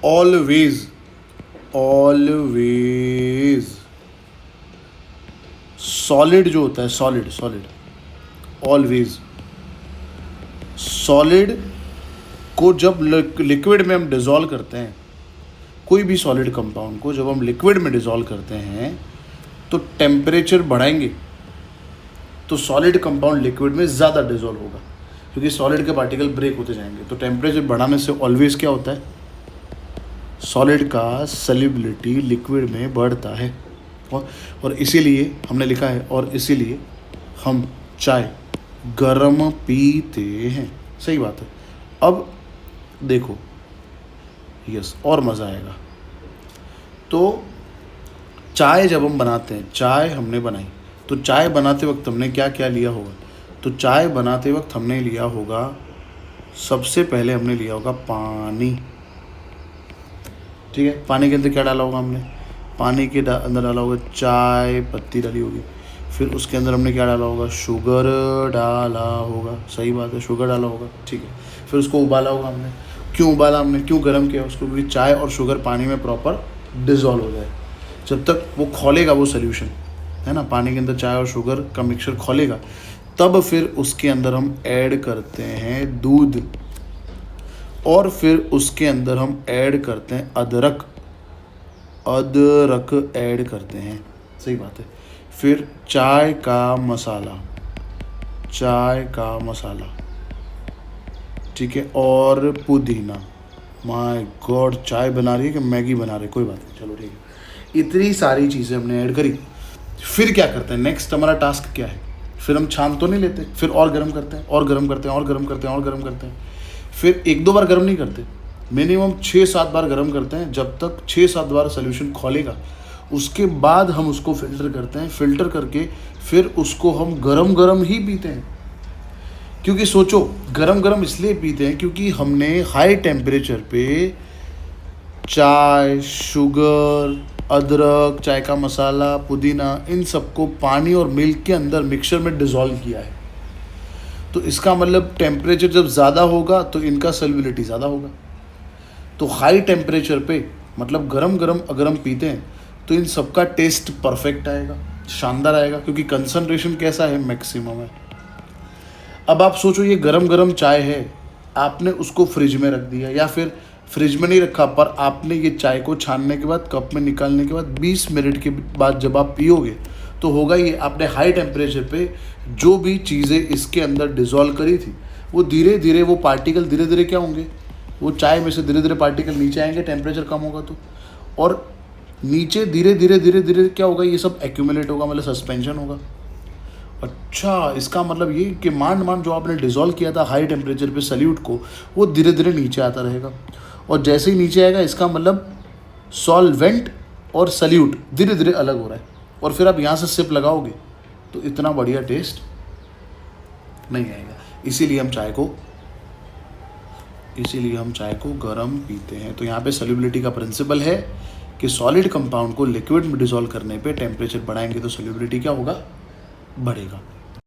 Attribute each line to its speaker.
Speaker 1: Always always solid जो होता है, सॉलिड ऑलवेज सॉलिड को जब लिक्विड में हम डिज़ोल्व करते हैं, कोई भी सॉलिड कंपाउंड को जब हम लिक्विड में डिज़ोल्व करते हैं तो टेम्परेचर बढ़ाएंगे तो सॉलिड कंपाउंड लिक्विड में ज़्यादा डिज़ोल्व होगा, क्योंकि सॉलिड के पार्टिकल ब्रेक होते जाएंगे। तो टेम्परेचर बढ़ाने से ऑलवेज क्या होता है, सॉलिड का सॉल्युबिलिटी लिक्विड में बढ़ता है। और इसीलिए हमने लिखा है, और इसीलिए हम चाय गर्म पीते हैं। सही बात है। अब देखो, यस, और मज़ा आएगा। तो चाय जब हम बनाते हैं, चाय हमने बनाई, तो चाय बनाते वक्त हमने क्या क्या लिया होगा, तो चाय बनाते वक्त हमने लिया होगा, सबसे पहले हमने लिया होगा पानी। ठीक है, पानी के अंदर क्या डाला होगा हमने, पानी के अंदर डाला होगा चाय पत्ती डाली होगी, फिर उसके अंदर हमने क्या डाला होगा, शुगर डाला होगा। सही बात है, शुगर डाला होगा। ठीक है, फिर उसको उबाला होगा हमने। क्यों उबाला हमने, क्यों गर्म किया उसको, क्योंकि चाय और शुगर पानी में प्रॉपर डिज़ोल्व हो जाए। जब तक वो खोलेगा वो सोल्यूशन है ना, पानी के अंदर चाय और शुगर का मिक्सचर खोलेगा, तब फिर उसके अंदर हम ऐड करते हैं दूध, और फिर उसके अंदर हम ऐड करते हैं अदरक ऐड करते हैं। सही बात है। फिर चाय का मसाला, ठीक है, और पुदीना। माय गॉड, चाय बना रही है कि मैगी बना रही है, कोई बात नहीं, चलो ठीक है। इतनी सारी चीज़ें हमने ऐड करी। फिर क्या करते हैं, नेक्स्ट हमारा टास्क क्या है, फिर हम छान तो नहीं लेते, फिर और गर्म करते हैं, और गर्म करते हैं, और गर्म करते हैं, और गर्म करते हैं। फिर एक दो बार गर्म नहीं करते, मिनिमम 6-7 बार गर्म करते हैं, जब तक 6-7 बार सोल्यूशन खोलेगा। उसके बाद हम उसको फ़िल्टर करते हैं, फ़िल्टर करके फिर उसको हम गरम ही पीते हैं। क्योंकि सोचो, गरम इसलिए पीते हैं क्योंकि हमने हाई टेम्परेचर पे चाय, शुगर, अदरक, चाय का मसाला, पुदीना, इन सबको पानी और मिल्क के अंदर मिक्सचर में डिज़ोल्व किया है। तो इसका मतलब टेम्परेचर जब ज़्यादा होगा तो इनका सॉल्युबिलिटी ज़्यादा होगा। तो हाई टेम्परेचर पे मतलब गरम अगर हम पीते हैं तो इन सबका टेस्ट परफेक्ट आएगा, शानदार आएगा, क्योंकि कंसंट्रेशन कैसा है, मैक्सिमम है। अब आप सोचो, ये गरम चाय है, आपने उसको फ्रिज में रख दिया, या फिर फ्रिज में नहीं रखा, पर आपने ये चाय को छानने के बाद कप में निकालने के बाद 20 मिनट के बाद जब आप पियोगे तो होगा ये, आपने हाई टेम्परेचर पे जो भी चीज़ें इसके अंदर डिज़ोल्व करी थी, वो धीरे धीरे वो पार्टिकल धीरे धीरे क्या होंगे, वो चाय में से धीरे धीरे पार्टिकल नीचे आएंगे, टेम्परेचर कम होगा तो, और नीचे धीरे धीरे क्या होगा, ये सब एक्यूमुलेट होगा, मतलब सस्पेंशन होगा। अच्छा, इसका मतलब ये कि मान जो आपने डिज़ोल्व किया था हाई टेम्परेचर पे सल्यूट को, वो धीरे धीरे नीचे आता रहेगा, और जैसे ही नीचे आएगा इसका मतलब सॉल्वेंट और सल्यूट धीरे धीरे अलग हो रहा है, और फिर आप यहाँ से सिप लगाओगे तो इतना बढ़िया टेस्ट नहीं आएगा। इसीलिए हम चाय को गर्म पीते हैं। तो यहाँ पे सॉल्युबिलिटी का प्रिंसिपल है कि सॉलिड कंपाउंड को लिक्विड में डिज़ोल्व करने पे टेम्परेचर बढ़ाएंगे तो सॉल्युबिलिटी क्या होगा, बढ़ेगा।